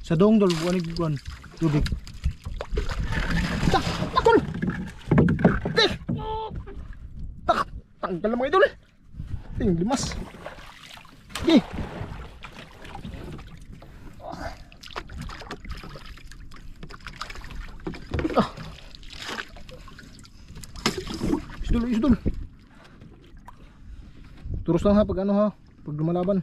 Sa dong dol buwan iguan tubig. Tak, takol. Tak, tanggal na mga idol. Ting limas. Gi. Isdol. Turus lang ha pag ano ha, pag lumalaban.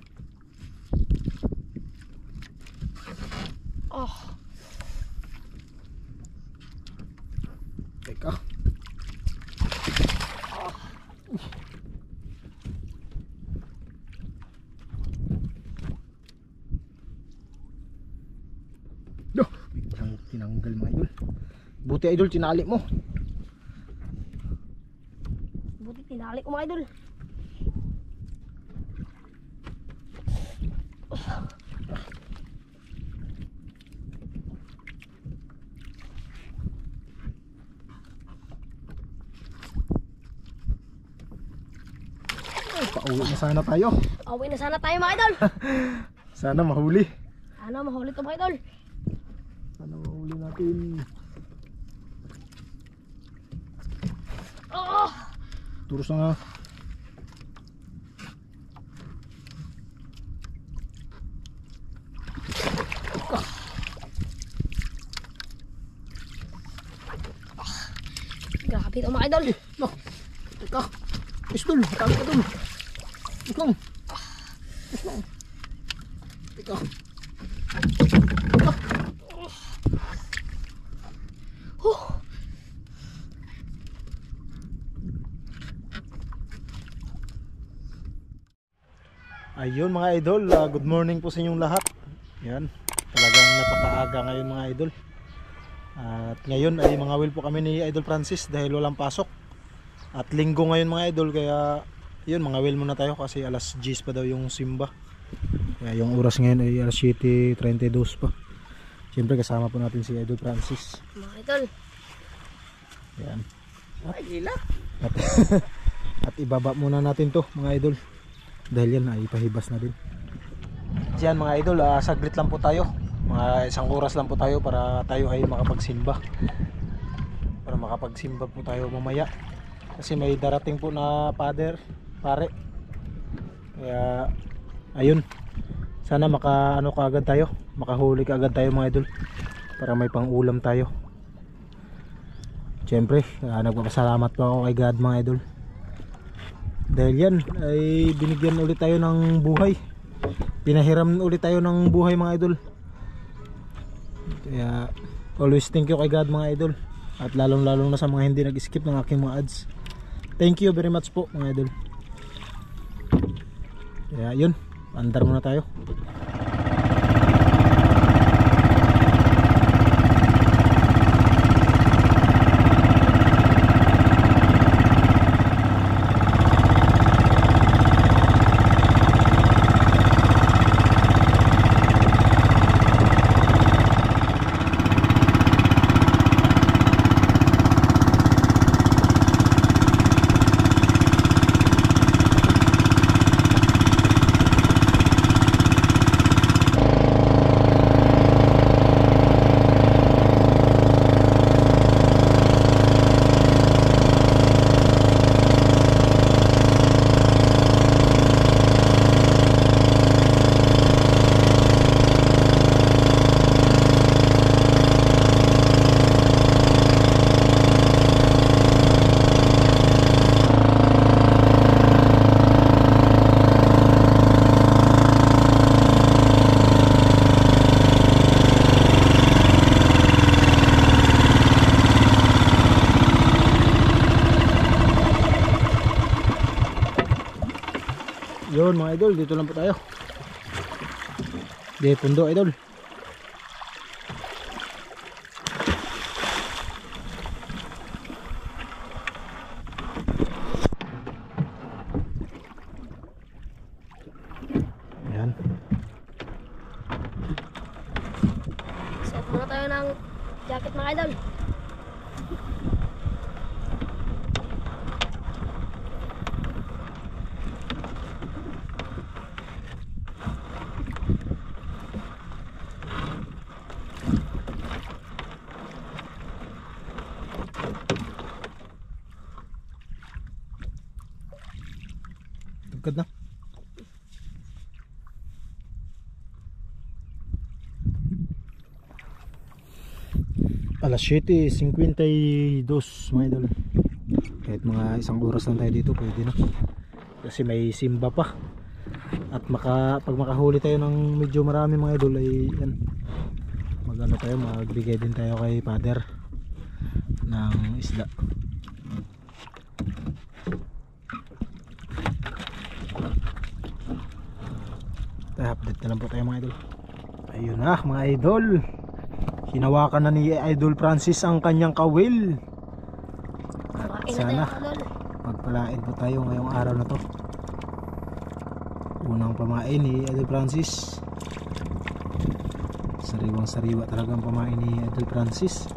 Teka. Duh, biglang tinanggal mga idol. Buti idol tinali mo. Buti tinali ko mga idol. Pauwi na sana tayo. Pauwi na sana tayo mga idol. Sana mahuli. Sana mahuli to mga idol. Sana mahuli natin. Turus na nga. Grabe to mga idol. No. Teka. Isdol, tawag ka dun. Islang. Teka. Ayun mga idol, good morning po sa inyong lahat. Yan, talagang napakaaga ngayon mga idol. At ngayon ay mga will po kami ni Idol Francis dahil walang pasok. At linggo ngayon mga idol, kaya yun mga will muna tayo kasi alas 10 pa daw yung simba. Kaya yung oras ngayon ay alas 7:32 pa. Siyempre kasama po natin si Idol Francis. Mga idol. Yan. Ay, gila. At ibaba muna natin to mga idol. Dahil yan ay pahibas na din. Diyan mga idol, saglit lang po tayo. Mga isang oras lang po tayo para tayo ay makapagsimba. Para makapagsimba po tayo mamaya. Kasi may darating po na pare. Kaya ayun. Sana maka ano kaagad tayo, makahuli kaagad tayo mga idol para may pang-ulam tayo. Siyempre, nagpapasalamat po ako kay God mga idol. Dahil yan ay binigyan ulit tayo ng buhay. Pinahiram ulit tayo ng buhay mga idol. Kaya always thank you kay God mga idol. At lalong na sa mga hindi nag-skip ng aking mga ads. Thank you very much po mga idol. Kaya yun, andar muna tayo. Yun mga idol, dito lang po tayo. Di pundo idol. Ayan. Set muna tayo ng jacket mga idol. Tugkad na. Alas 7:52 mga idol. Kahit mga isang oras lang tayo dito pwede na. Kasi may simba pa. At pag makahuli tayo ng medyo marami mga idol ay yan. Magano tayo, magbigay din tayo kay father ng isda. Update na lang po tayo mga idol. Ayun na mga idol, hinawakan na ni Idol Francis ang kanyang kawil. At sana magpalain po tayo ngayong araw na to. Unang pamain ni Idol Francis. Sariwang sariwa talagang pamain ni Idol Francis.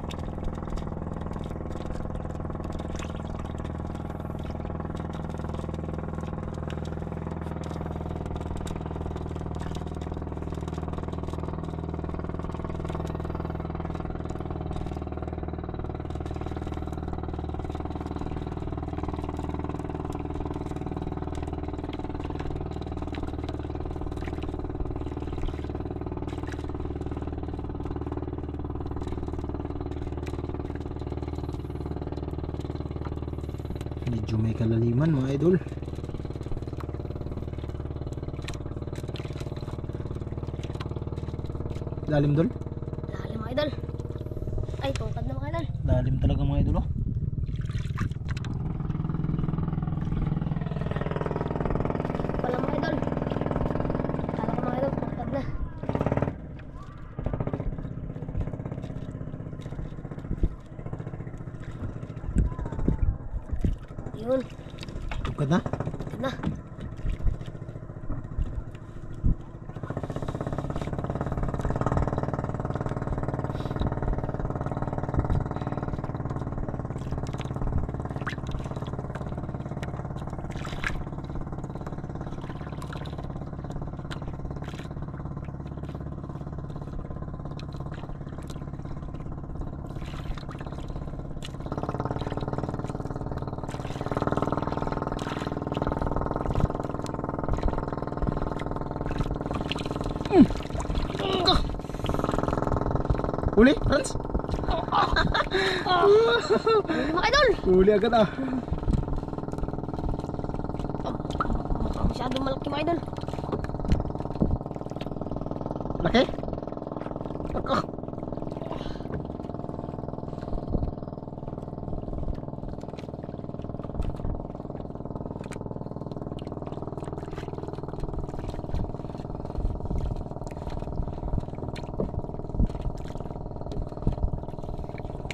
Medyo may kalaliman mga idol. Lalim dol? Lalim mga idol. Ay, tungkad na mga idol. Lalim talaga mga idol oh. Wala mga idol. Kala ko mga idol, tungkad na. Yun. Tugkad na? Tungkad na. Huli, Franz? Huli mga idol. Huli agad ah. Masyadong malaki mga idol. Laki? Ako.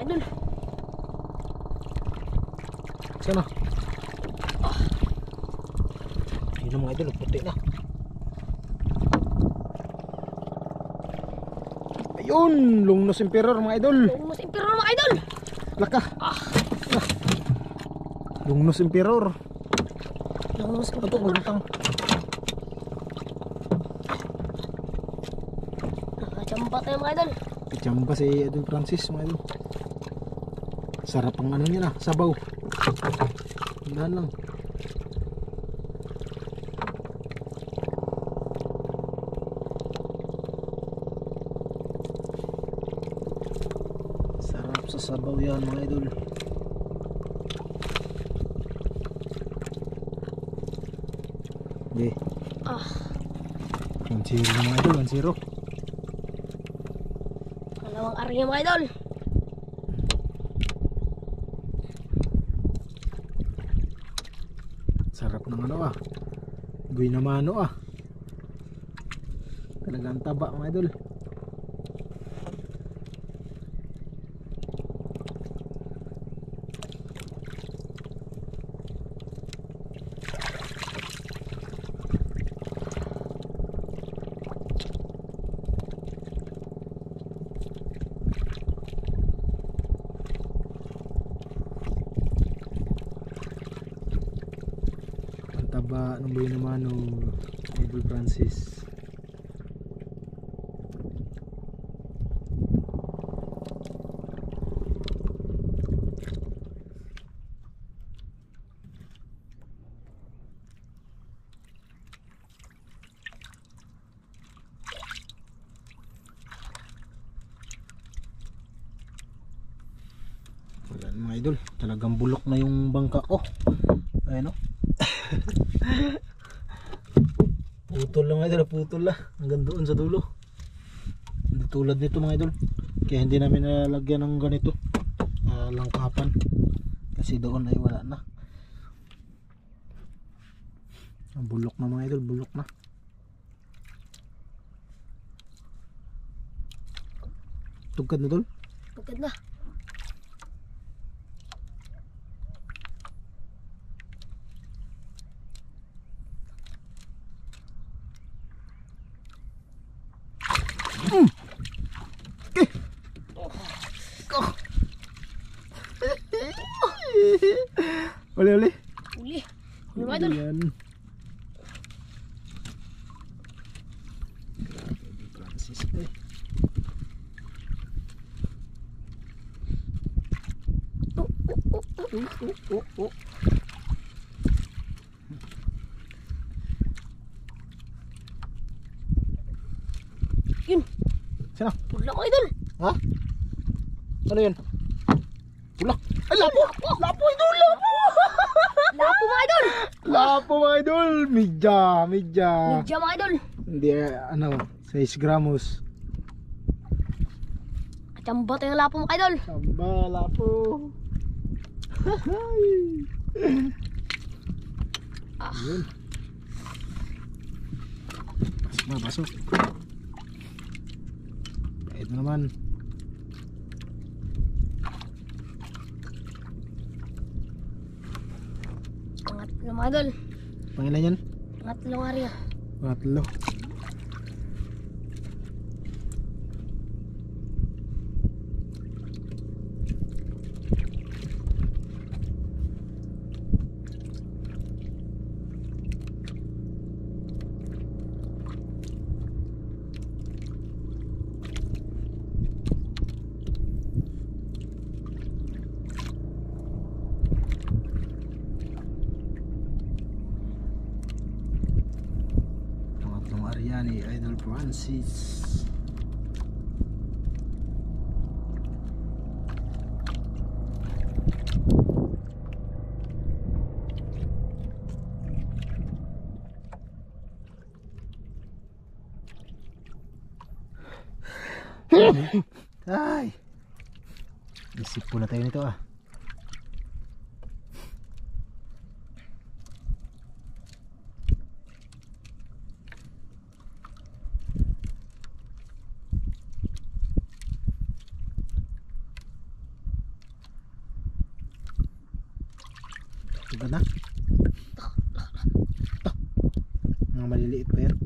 Idol. Sana? Ayun na mga idol, puti na. Ayun, Lungnos Emperor mga idol. Lungnos Emperor mga idol. Laka. Lungnos Emperor. Lungnos Ito, Emperor. magutang. Nakachamba tayo mga idol. Pichamba si Idol Francis mga idol. Sarap ang ano niya na, sabaw. Dahan lang. Sarap sa sabaw yan mga idol. Okay. 1-0 na mga idol, 1-0. Dalawang arya mga idol. Sarap ng ano ah. Guy na mano ah. Talagang taba mga idol. Taba ng buhay naman o Idol Francis. idol, talagang bulok na yung bangka ko. Ayan o. Putol lang mga idol, putol lang. Hanggang doon sa dulo. Hindi tulad nito mga idol. Kaya hindi namin nalagyan ng ganito. Langkapan. Kasi doon ay wala na. Ang bulok na mga idol, bulok na. Tugkad na dol? Pagkat na. Uli. Uli. Uli mga idol. Yan. Francis eh. Oh. Yun. Sino? Pula mga idol. Ha? Ano yun? Bulak. Ay, lapo! Lapo idol! Lapo! Lapo mga idol. Lapo mga idol! Midya! Medya mga idol. Hindi, 6 gramos. Kachamba tayo ng lapo mga idol. Samba, lapo! Yun. Pasok. Pahit mo naman. Pangatlo mga idol. Pangilan yan? Pangatlong area. Pangatlo. Pangatlong area ni Idol Francis. Ay, isip po na tayo nito ah. Diba na? Mga maliliit pa yan.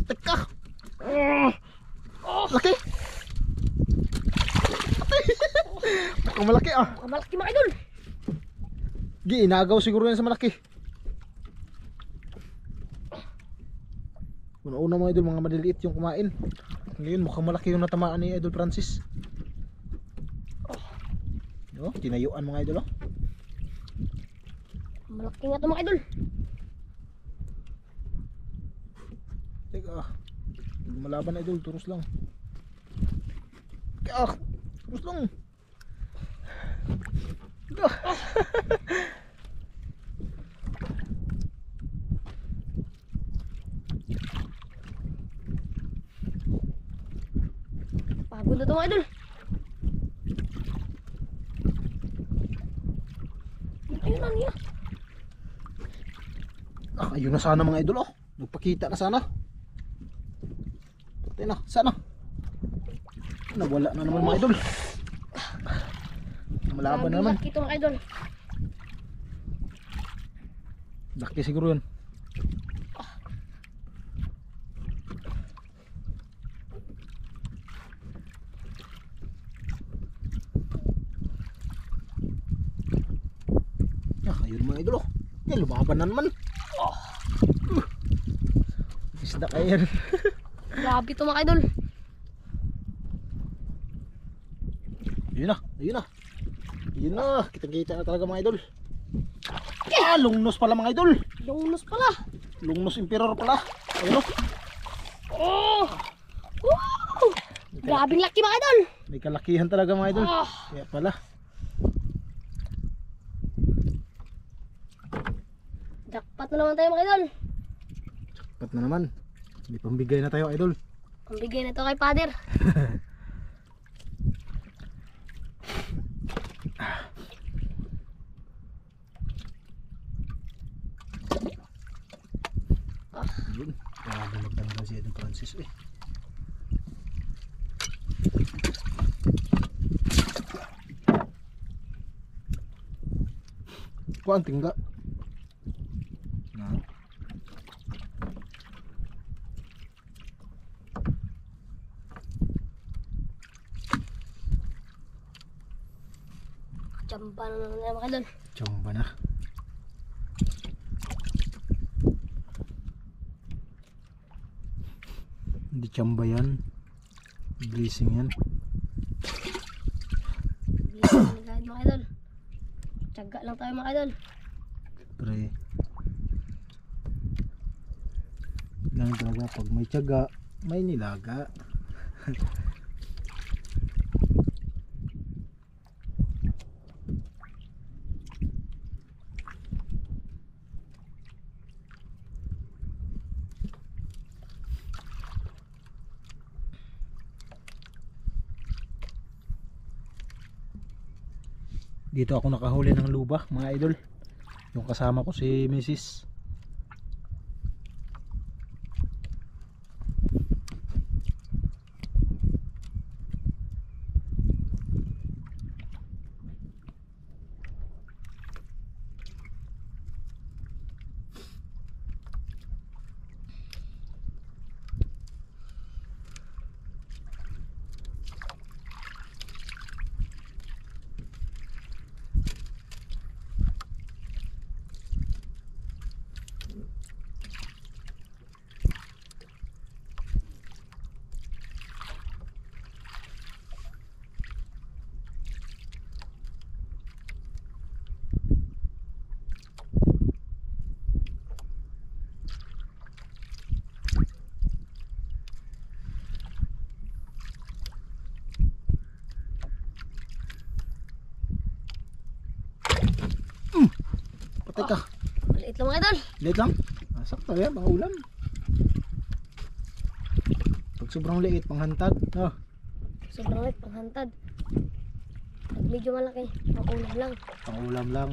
Teka! Laki! Mukhang malaki ah. Malaki mga idol. Inagaw siguro yan sa malaki. Una-una mga idol, mga maliliit yung kumain. Ngayon mukhang malaki yung natamaan ni Idol Francis. Tinayuan mga idol oh. Malaki nga ito mga idol. Teka, malaban idol, turos lang. Turos lang. Pagod na ito mga idol. Ayun na niya. Ayun na sana mga idol oh. Nagpakita na sana. Patay na, sana. Nawala na naman mga idol. Malaban na naman. Laki ito mga idol. Laki siguro yun. Ayun mga idol oh. Yan, lumaban na naman. Isda kaya yan. Grabe ito mga idol. Ayun na, ayun na. Ayun na, kita-kita na talaga mga idol. Lungnos pala mga idol. Lungnos pala. Lungnos Emperor pala. Ayun o. Oh! Wow! Grabing laki mga idol. May kalakihan talaga mga idol. Ah. Kaya pala. Jackpot na naman tayo mga idol. Pat na naman. May pambigay na tayo idol. Ang bigay na to kay Father. Yun. Grabe magtanggal si Idol Francis eh. Kuan tingga. Nah. Jamba na naman tayo mga idol. Chamba na. Hindi chamba yan. Blessing yan. Blessing na mga idol. Tiyaga lang tayo mga idol. Pre. Ganun talaga pag may tiyaga, may nilaga. Dito ako nakahuli ng luba mga idol. Yung kasama ko si Mrs. Patay ka. Maliit lang mga idol. Liit lang. Sakto yan, pang ulam. Pag sobrang liit, panghantad. No? Sobrang liit panghantad. Pag medyo malaki, makulam lang. Pang ulam lang.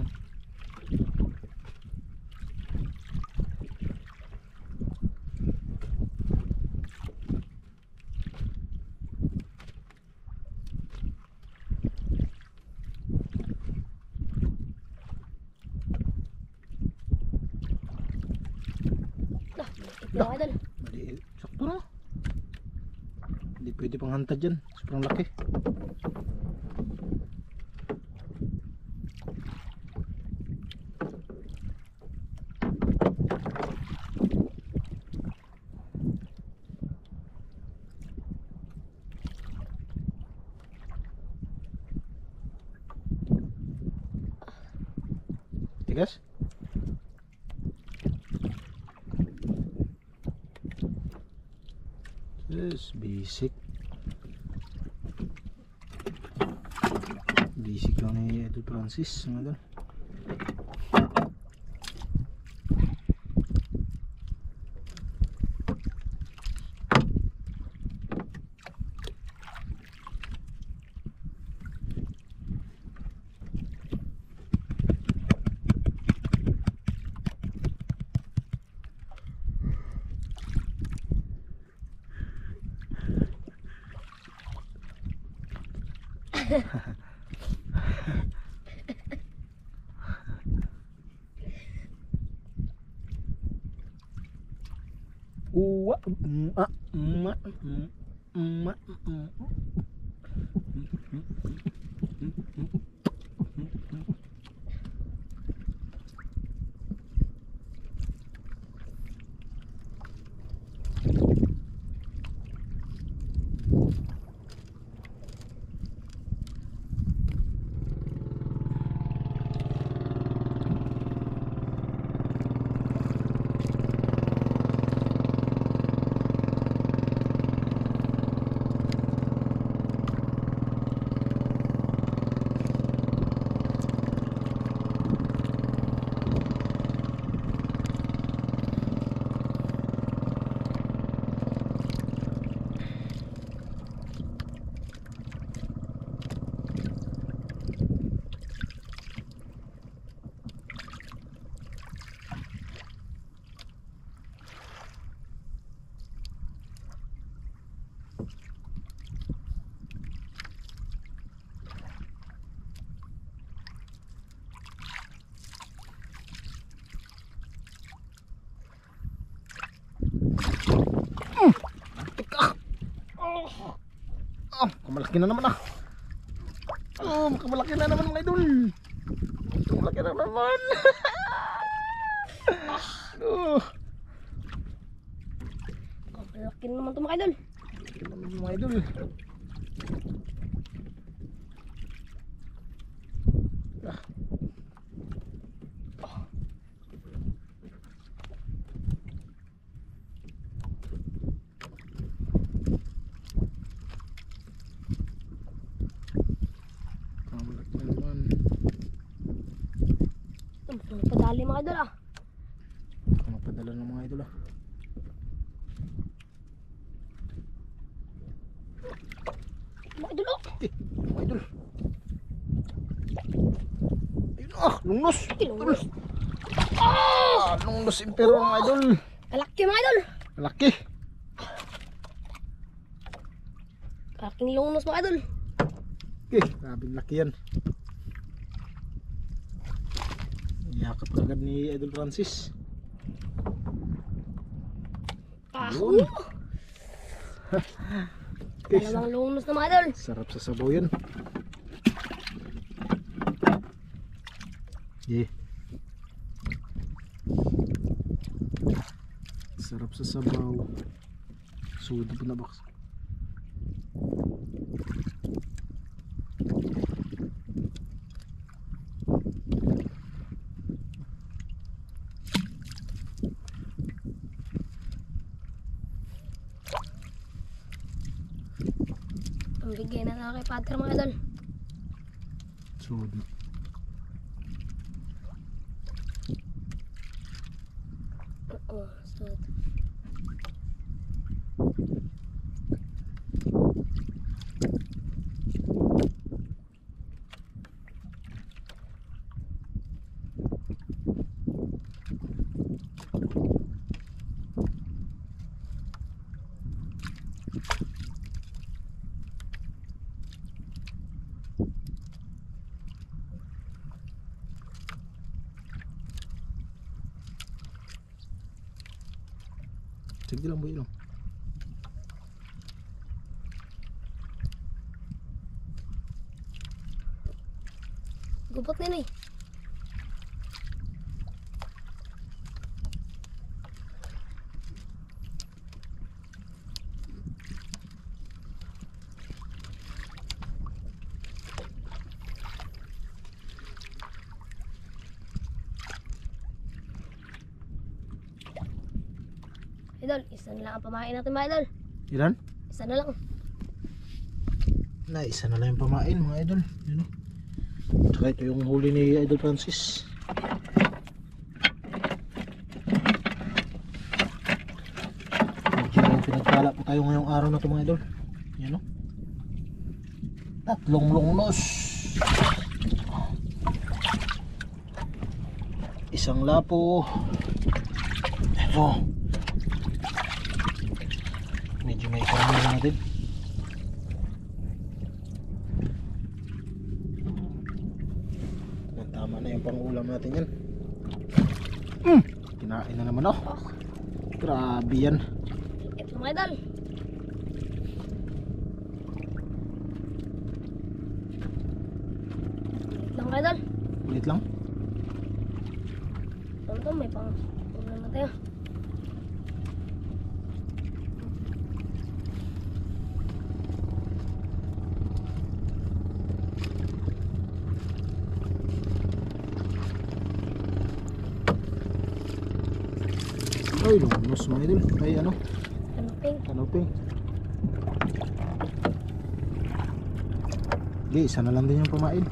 Ito mga idol. Maliit. Sakto na. Hindi pwede panghantad yan. Sobrang laki. Tigas? Yes, basic. Basic lang ni Idol Francis, mga idol. Uwa, Makamalaki na naman ah. Oh, makamalaki na naman mga idol. Makamalaki na naman. Oh. Laki na naman ito mga idol. Malaki na naman mga idol. Ah. Malaki na naman. Padali mga idol ah. Mapadala ng mga idol ah. Mga idol oh. Mga idol. Ayun ah, lungnos. Lungnos. Lungnos impero mga idol. Kalaki mga idol. Malaki. Kalaking lungnos mga idol. Grabe laki yan. Yakap kagad ni Idol Francis. Yun. Dalawang lungnos na mga idol. Sarap sa sabaw yan. Sarap sa sabaw. Sudo po na box. Ang bigay na nga kay Pater mga idol. Sudo. Oo, so Sige lang boy lang. gubot na yun eh. Idol, isa na lang ang pamain natin mga idol. Ilan? Isa na lang. Na isa na lang yung pamain mga idol. Yun o. Tsaka ito yung huli ni Idol Francis. Medyo pinagpala po tayo ngayong araw na ito mga idol. Yan o. Tatlong lungnos. Isang lapo. Evo. Medyo may karami na natin. Tama na yung pang-ulam natin yan. Kinain na naman oh. Grabe yan. Ito mga idol. Ulit lang mga idol. Ulit lang. Ito may pang ulam na tayo. Ay, lungnos mga idol. Ay ano? Kanuping. Kanuping. Okay, isa na lang din yung pamain.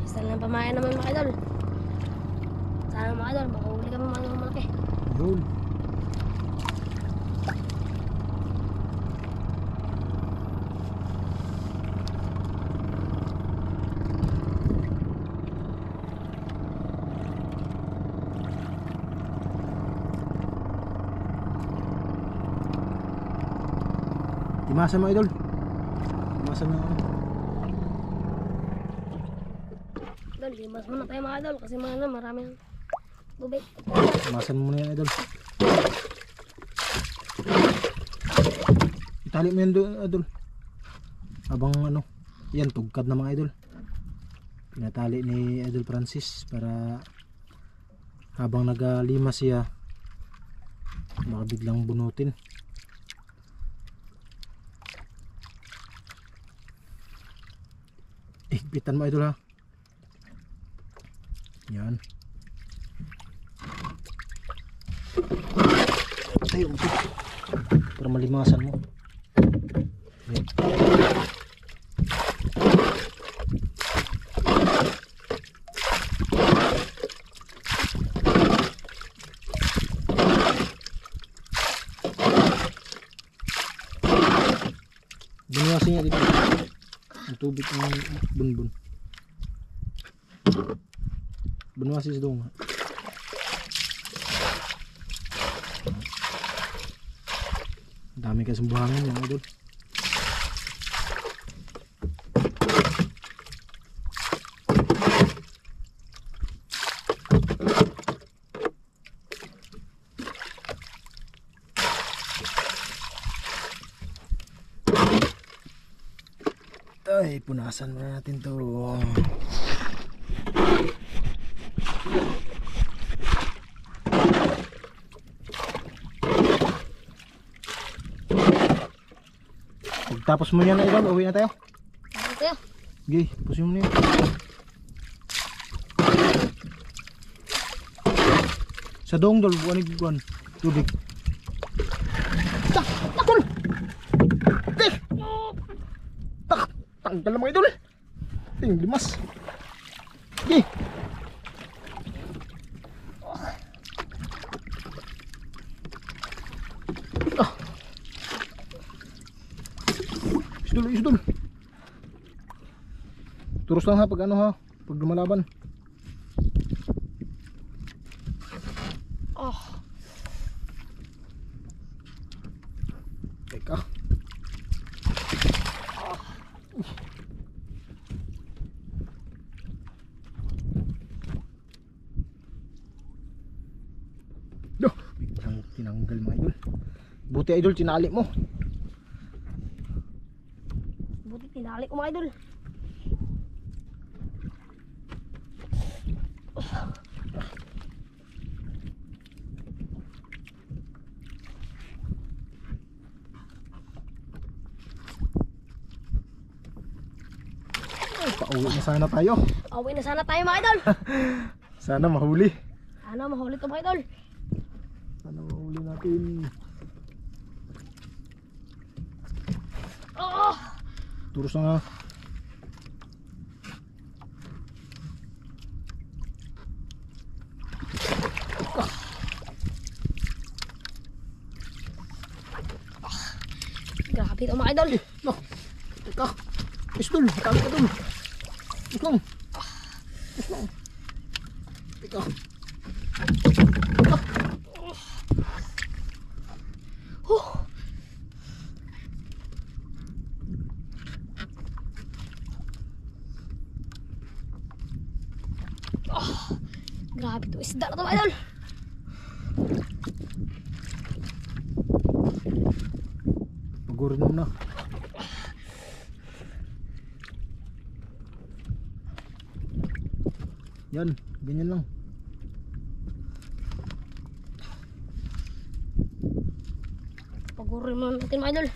Isa lang pamain naman mga idol. Sana mga idol, makahuli kami mga malaki. Yun. Timasan mo idol. Timasan mo. Idol, idol. Limas muna tayo mga idol kasi maraming bubay. Masan mo na yan idol. Itali mo yan idol. Habang ano, yan tugkad na mga idol. Pinatali ni Idol Francis para habang naglimas siya baka biglang bunutin. Higpitan mo idol ha. Yan. Tayo para malimasan mo. Yan. Bunuwasin niya dito ang tubig ng bunbun. Bunuwasin sa doon. Dami kasing buhangin mga idol. Ay, punasan muna natin to. Pagtapos mo yan idol, uwi na tayo. Tayo. Okay, pusin mo na yan. Sa dong dol, buwan tubig. Takol! Tanggal na mga idol. Ting limas. Okay. Isdol. Turus lang ha pag ano ha, pag lumalaban. Teka. Biglang tinanggal mga idol. Buti idol, tinali mo. Buti tinali ko mga idol. Ay, pauwi na sana tayo. Away na sana tayo mga idol. Sana mahuli. Sana mahuli to mga idol. Sana mahuli natin. Turus na nga. Grabe to mga idol. No. Teka. Isdol, tali ka dun. Islang. Teka. Grabe to isda na to mga idol. Pagurin mo na. Yan, ganyan lang. Pagurin mo natin mga idol.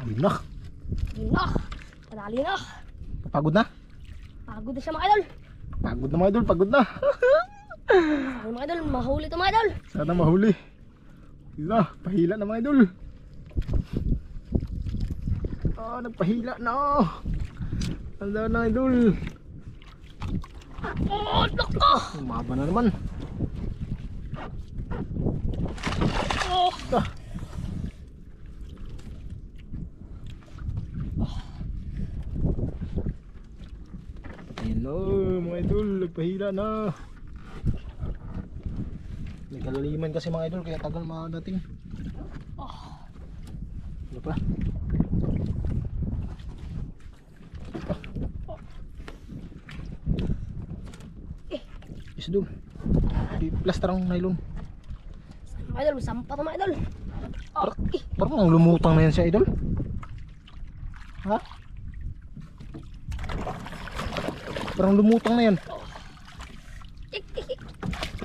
Ayun na. Yun na. Padali na. Pagod na? Pagod na siya mga idol. Pagod na mga idol, pagod na. Sana mga idol, mahuli to mga idol. Sana mahuli. Ayun na, pahila na mga idol. Nagpahila na. Tanda na idol. Oh, nako! Umaba na naman. Oh, Ah. Ayan na mga idol, nagpahila na. May kalaliman kasi mga idol kaya tagal makadating. Ano pa? Isdol. Plaster ang nylon. mga idol, sampa to mga idol. Oh, Parang lumutang na yan siya idol. Ha? Parang lumutang na yan.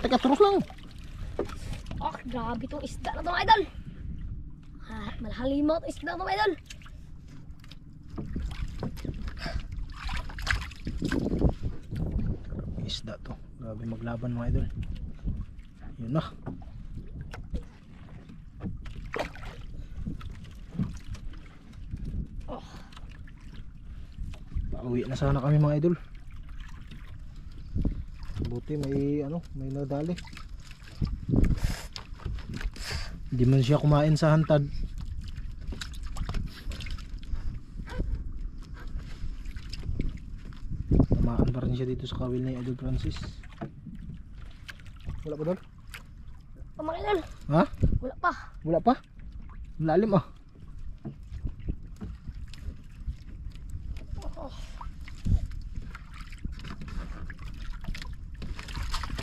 Teka, turos lang. oh, grabe tong isda na to mga idol. Ha, malhalimaw tong isda na to mga idol. Isda to. Grabe maglaban mga idol. Yun na. Pauwi na sana kami mga idol. Buti may may nadali. Hindi man siya kumain sa hantad. Tamaan pa rin siya dito sa kawil ni Idol Francis. Wala pa doon? Oh, mga idol, Ha? wala pa. Wala pa? Lalim ah.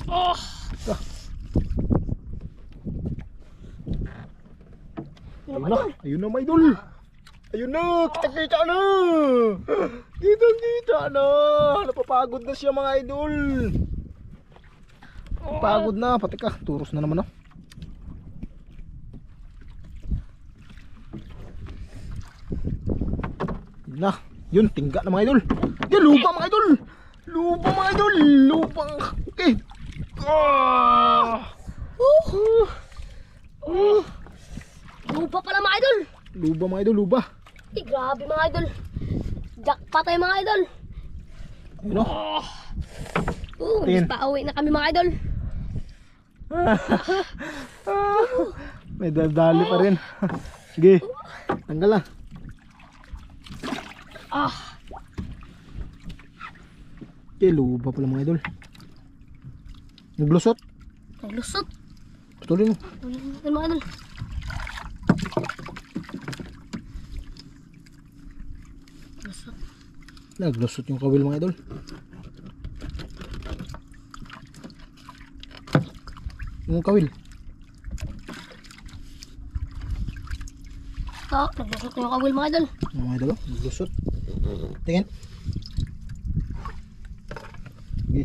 Oh, Ayun na, ayun na mga idol. Ayun na, kita-kita na. Kita-kita na. Napapagod na siya mga idol. Pagod na, pati ka, turos na naman ah. Yun na, yun, tingga na mga idol. Yun, lupa mga idol. Lupa mga idol, lupa. Okay. lupa pala mga idol. Luba mga idol, luba. Grabe mga idol. Jackpot tayo mga idol. Ayun o. Tingin. Pauwi na kami mga idol. May dadali pa rin. Sige, tanggal na. Ah, Okay, luba pala mga idol. Naglusot. naglusot. Putulin mo. Yan mga idol. Lusot. Naglusot yung kawil mga idol. Yung kawil. Ito, naglusot yung kawil mga idol. Yung mga idol, oh, naglusot. Tingin. Sige.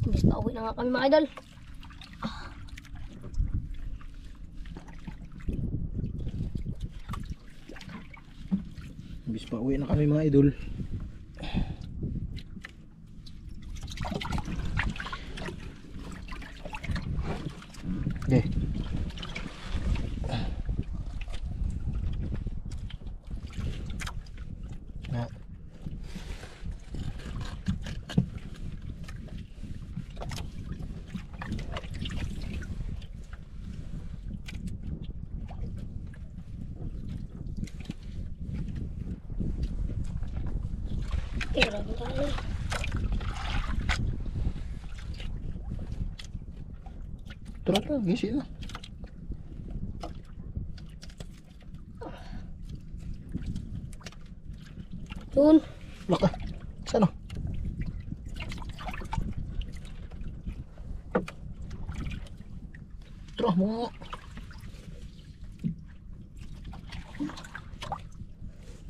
Imbis pauwi na nga kami mga idol. Imbis pa uwi na kami mga idol. Okay. Na. Grabe tayo. Tara na, gisi na. Yun. Laka. Sana? Tara mo.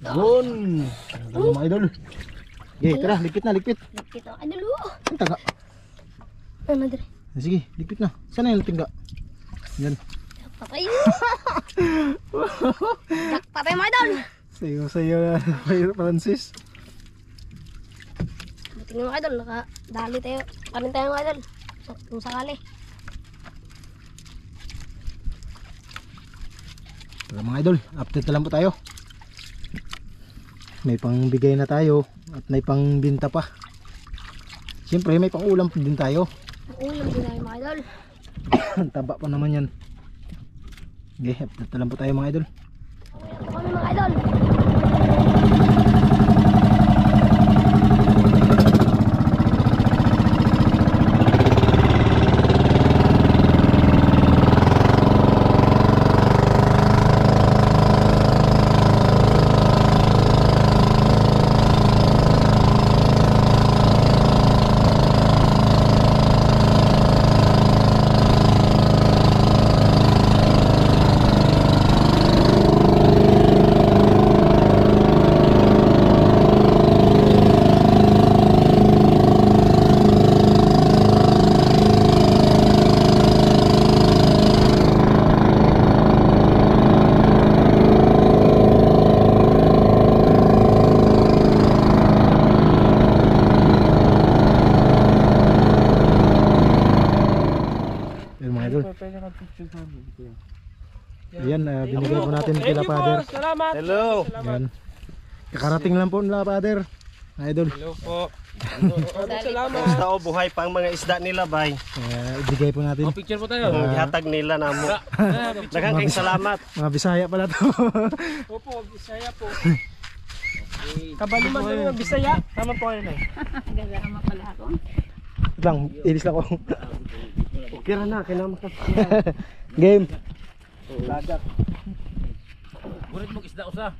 Yun. Ano mga idol? Okay, tara, lipit na, lipit. Kita idol. Ang taga. Ano dire? Sige, lipit na. Sana yung tingga. Yan. Patay. Patay mga idol. Sayo na, Francis. Buti nga mga idol, nakadali tayo. Kanin tayo mga idol. Kung sakali. Tara mga idol, update na lang po tayo. may pangbigay na tayo at may pangbinta pa. Siyempre may pang-ulam din tayo. Ulam din tayo mga idol. Ang taba pa naman yan. Okay, update na lang po tayo mga idol. Ito kami mga idol. Ayan, binigay po natin kila Father. Salamat. Hello. Ayan. Kakarating lang po nila Father. Idol. Hello po. Salamat. Basta o buhay pang mga isda nila bay. Ibigay po natin. Picture po tayo. Ang gihatag nila namo. Daghang kayong salamat. Mga Bisaya pala to. Opo, Bisaya po. Kabaluman kami ng Bisaya. Tama po kayo na. Gagama pala ako. Wait lang, ilis lang ako. Okay ra na kinama ka. Game. Lagat. Burit mo isda usa.